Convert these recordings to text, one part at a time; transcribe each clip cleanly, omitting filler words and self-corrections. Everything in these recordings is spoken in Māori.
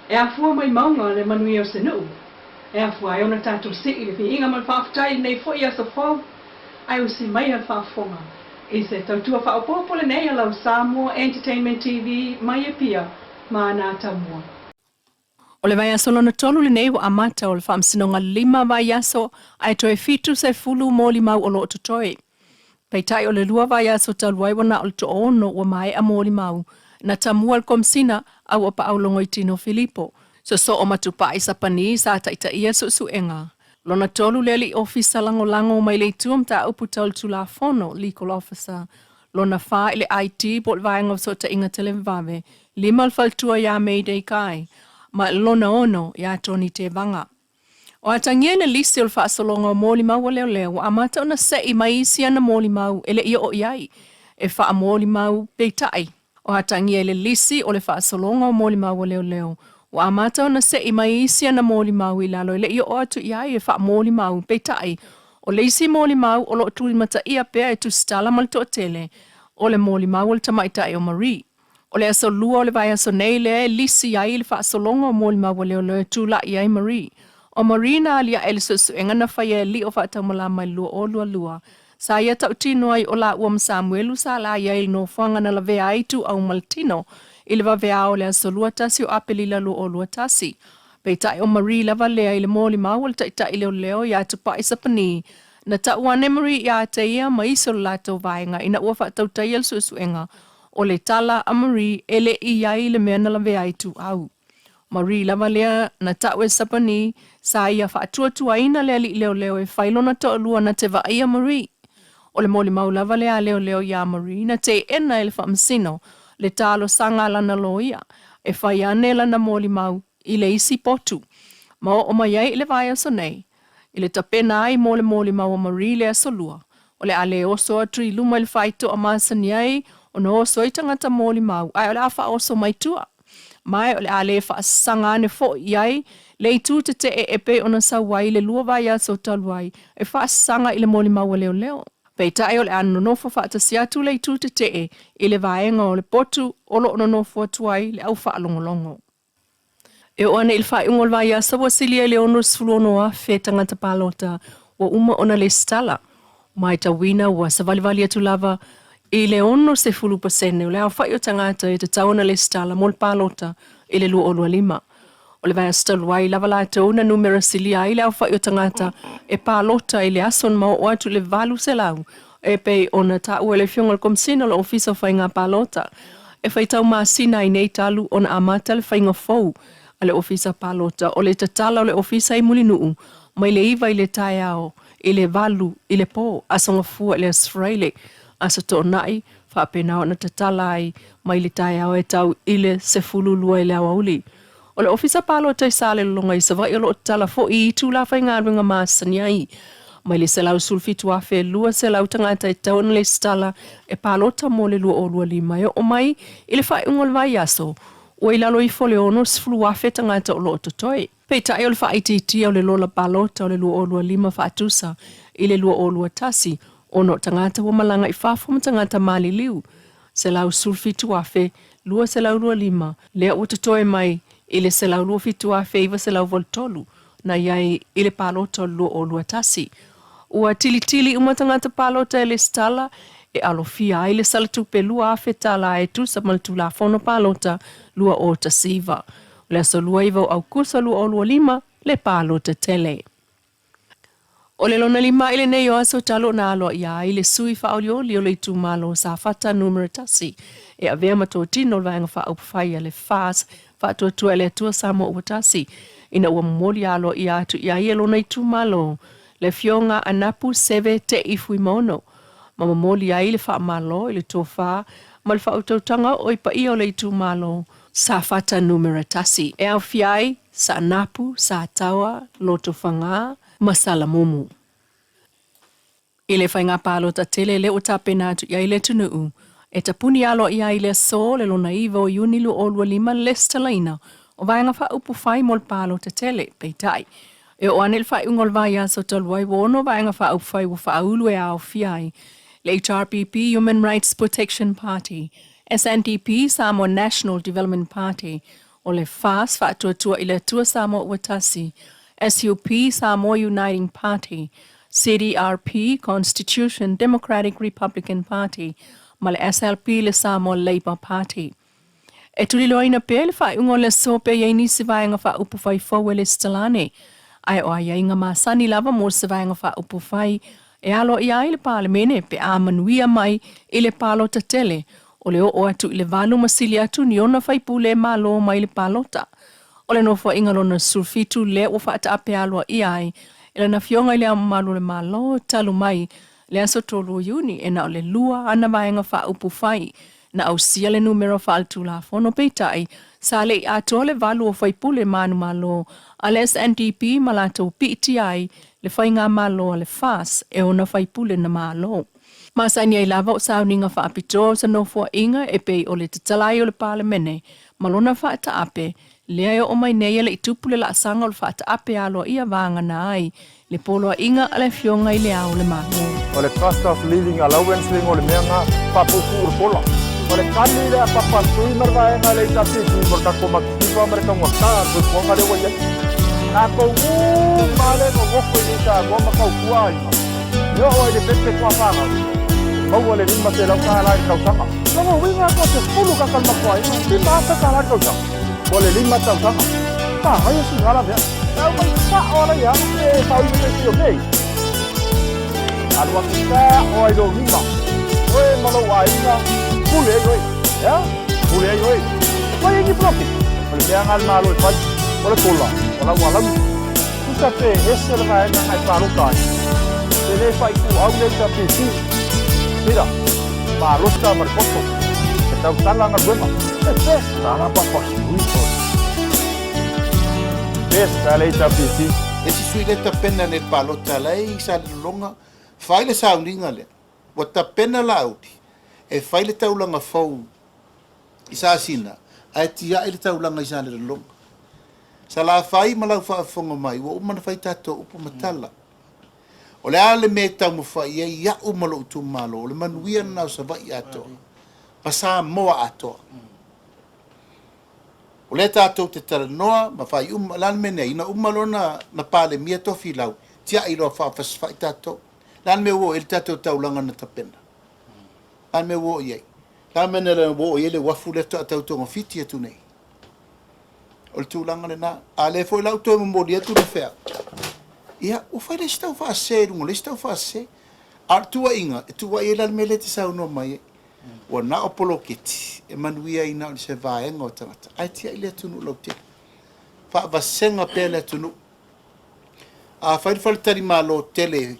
E a fua mai maunga le manui o se nuu. E a fua e ona tātou si i le fi inga man whaafutai nei fo i asa fau. Ai o si mai a whaafonga. I se tautua whaopopole nei a lau Samoa Entertainment TV mai e pia ma ana Atamua. O le vai aso lona tolu le nei wa amata o le whaamsinonga 5 vai aso ai toe fitu se fulu mo limau o lo totoi. Peitai o le lua vai aso taluai wana o le to ono wa mai a mo limau na tamua le komsina au o pa au longo i tino Filipo. So o matupa i sapani sa taita ia suenga. Lona tolu le li ofisa lango mai le tuam ta upu tau tula fono legal officer. Lona fa ile IT bot vaenga so ta inga televave. Lima faltua ya Mayday kai. Ma lona ono ya Tony te vanga. O atangiene lisi o whaasolonga o mōli mau o leo amata ona se i maisi ana mōli mau ele ia o iai e wha mōli mau peitai. O atangiene lisi o le whaasolonga o mōli mau o leo o amata ona se i maisi ana mōli mau i lalo ele ia o atu iai e wha mōli mau peitai. O leisi mōli mau o lo tui mata ia pea e tu stala malto o tele o le mōli mau o le tamaitai o Marie. O le aso lua o le vai aso nei le lisi iai le whaasolonga o mōli mau o leo e tu la iai Marie. O Marina alia elisus engana faye li o fatamala mai lua o lua. Sa ia tau tino ai o la uam Samuelu sa la ia il no fanga na la vea aitu au maltino. Ile va vea o le asolua tasi o apeli la lua o lua tasi. Peitai o Marie lava lea ile mōli mawal taita ile o leo ya tupa isa pani. Na ta uane Marie ya te ia ma iso lato vaenga ina ua fatau taiel suenga. O le tala a Marie ele ia ile mea na la vea aitu au. Marie lava lea na tawe sapani sa ia whaatua ina lea li leo e whailona to lua na te vaia Marie. O le moli mau lava lea leo ya Marie na te ena ele whaamsino le talo sanga lana loia e whaiane lana moli mau i le isi potu. Ma o mai i le vai aso nei. I le tapena ai mo le moli mau o Marie le aso lua. O le ale oso atri luma le whaito a masani ai o no oso i tangata moli mau. Ai o le awha oso mai tua. Mai o le ale fa sangane fo iai le tu te epe ona sa wai le lua vai aso taluai e fa sanga ile moli mau leo. Peitai o le anu no fa ta sia tu le tu te ile vaenga o le potu o lo no fo tuai le au fa longolongo. E o ana il fa ungol vai aso wasilia le ono sfulono a fetanga ta palota o uma ona le stala. Mai ta wina wa savali atu lava i le ono se fulu pasene o le au whai o tangata e te tauna le stala mol palota i le lua o lua 5. O le vai astalu ai lava la te una numera silia i le au whai o tangata e palota i le ason mao o atu le valu se lau e pei ona ta ua le fionga le komsina le ofisa whai ngā palota. E whai tau maa sina i nei talu ona amata le whai ngā fau a le ofisa palota o le tatala o le ofisa i mulinuu mai le iwa i le tai ao i le valu i le po asonga fua le asfraile asa to nai fa pena ona tatala ai mai le tai au e tau ile se fulu lua i le awauli. O le ofisa palo tai sale longa i sa vai o lo tala fo i tu la fai ngā runga maasani ai. Mai le se lau sulfitu a fe lua se lau tangata i tau le stala e palota mo le lua o lua 5 o mai i le fai ungol vai aso o i lalo i fole ono sfulu a fe tangata o lo totoi. Peitai o le fai titi o le lola palota o le lua o lua 5 fa atusa i le lua o lua tasi ono tangata wa malanga i whafoma tangata mali liu. Se lau sulfitu afe, lua se lau lua 5, lea utatoe mai, ile se lau lua fitu afe iwa se lau voltolu, na iai ile palota lua o lua tasi. Ua tili uma tangata palota ele stala, e alofia ile salatupe lua afe tala e tu sa maltula fono palota lua o tasiva. Lea so lua iwa au kusa lua o lua 5, le palota tele. O le lona 5 ile nei o aso talo na alo ia ile sui whaolioli o le tu malo sa fata numero tasi. E a vea mato tino vanga wha upawhai le fas, wha tua le tua Samoa upatasi. Ina ua moli alo ia atu ia ia lona i tu malo. Le fionga anapu seve te ifui mono. Mama moli ia ile wha malo ile tua wha, mal wha utautanga o ipa ia o le tu malo sa fata numero tasi. E au fiai sa anapu, sa tawa, loto whanga, masala momu. Ile whai ngā pālota tele le o tāpena atu ia ile tunuu. E tapuni alo ia ile so le lona iwa o yunilu o lua 5 lestalaina. O vai ngā wha upu whai mol pālota tele, peitai. E o anil whai ungol vai aso talwai wono vai ngā wha upu whai wa ulu e au fiai. Le HRPP Human Rights Protection Party, SNDP Samoa National Development Party, o le FAS whaatuatua i le atua Samoa Watasi, SUP Samoa Uniting Party, CDRP Constitution Democratic Republican Party, ma le SLP le Samoa Labour Party. E tuli loina pe le whaiunga le sope iei ni se vaenga wha upu whai fau le stalane. Ai o ai inga masani lava mo se vaenga wha upu whai e alo i ai le pale mene pe a manuia mai i le palo tatele o le o atu i le valu masili atu ni ona whai pule malo mai le palota. O le nofo inga lona sulfitu le o wha ata ape aloa i ai ila na fionga i le amalu le malo talu mai le aso tolu yuni e na o le lua ana vaenga wha upu whai na au sia le numero faltu la fono peitai sa le ato le valu o faipule manu malo ale SNDP malato PTI le fainga malo le FAS e ona faipule na malo. Masani ai lava o sauninga wha apito sa nofua inga e pei o le tatalai o le palemene malona wha ata ape lea o mai nei le itupule la asanga o le wha ata ape alo ia vanga na ai le poloa inga ale fionga i le au le malo. O le cost of living allowance o le meanga papuku ur pola. O le kani le papatui marvaenga le tapiti mo kako makiwa mareka ngwaka ko konga le waya. Ako male no goko ni ta goma kau kuai. Yo o le pete kwa fanga. Mau le lima te lau kala i kau sanga. No winga ko te fulu ka kalma kuai. Ti mata kala kau sanga. O le lima tau sanga. Pa hai si ngala be. Au mai sa ora ya e pau i te si okay. Alwa kita o ai do lima. Oe malo wainga. Pule yoi, ya, pule yoi. Kau yang diprofi, kalau dia ngal malu ikan, boleh kola, kalau walam, kita pe hasil kaya yang ay paru kaya. Jadi faiku awal kita pisi, tidak, malu kita berfoto, kita salah ngal bema, salah apa itu. Kali kita pisi. Esi suile ta pena le palota lai sa longa, faile sounding ale, wata pena laudi. E whaile taulanga fau i sa sina, ai tia ele taulanga i sa le longa. Sa la whai malau whaafonga mai, wa umana whai tato upu matala. O le ale me tau mo whai e ia umalo utu malo, o le manuia nao sa vai ato, pa sa moa ato. O le tato te tala noa, ma whai lan mene, ina umalo na pale mia tofi lau, tia ilo whaafas whai tato. Lan me wo ele tato taulanga na tapena. An me wo ye la mena le wo ye le wafu le ta to fiti tu nei o tu langa na ale foi la to mo dia tu fe ia o fa le sta fa se mo le sta fa se artua inga tu wa ye la mele te sa no mai o na opolo kiti e manuia ina se va en o tata ai ti ile tu no lo te fa va senga pele tu no a fa tari malo tele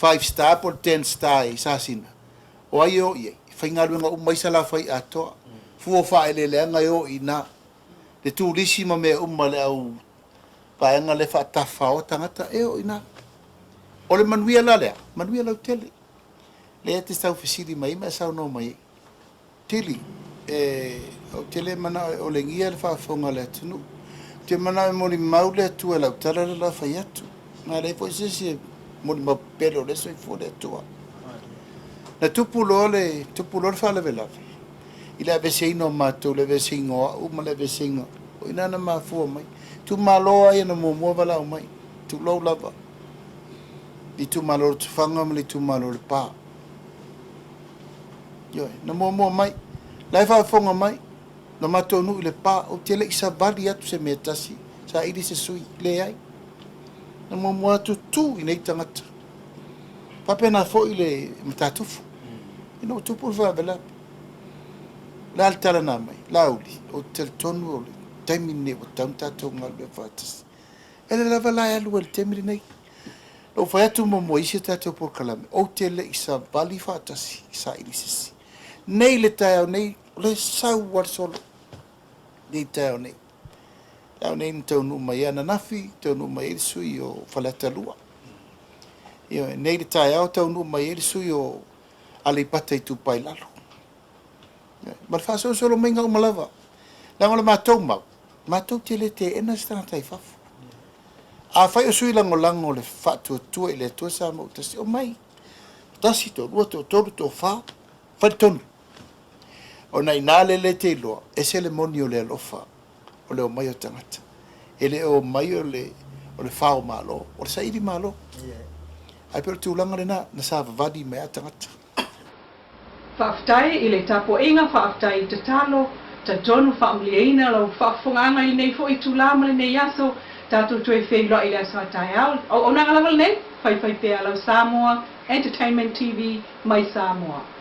5 star por 10 star sa sina o ai o ye whainga luenga umai sa la whai atoa fuo whae le leanga o ina le tūrisi ma mea umma le au paenga le whaatafa o tangata e o ina o le manuia la lea manuia lau tele le te stau whisiri mai ma sau no mai tili o tele mana o le ngia le whaafonga le atunu te mana mori mau le atua lau tala le la whai atu ma le po sisi mori ma pelo le soi fo le atua na tupu lo fa le vela ila vesino mato le vesingo uma le vesingo o ina na mafu mai tu malo ai na mo vala mai tu lo lava di tu malo tu fanga mai tu malo le pa yo na mo mai lai fa fonga mai na mato nu le pa o tele isa vali atu se metasi sa ili se sui le ai na mo tu ina tangata papena fo ile mtatufu ino tupu fa bela la altala na mai lauli o tel tonu o taimine o tanta tonga le fatas ele la vala ya lu el temri nei o fa tu mo isi tato por kalame o tele isa bali fatas sa ilisi nei le tao nei le sau war solo nei tao nei tonu mai ana nafi tonu mai sui o falata lua io nei le tao tonu mai sui o ale pata tu pai lalo ma fa solo menga o malava la ngola matou tele te ena sta tai fa a fa sui lango le fa tu ile tu sa mo tasi o mai tasi to to fa ton o nai nale le te lo e se le monio le lo fa o le o mai o tangata. E le o mai o le whao malo, o le sairi malo. Ai pero tūlanga rena na sa vavadi mai a tangata. Whaaftai I le tapo inga whaaftai I te talo, ta jonu whaamlieina lau whaafunganga I nei fo I tūlama le nei aso, tātou tue whewila I le asa tai au. O nanga lawal nei, whai pēa lau Samoa, Entertainment TV, mai Samoa.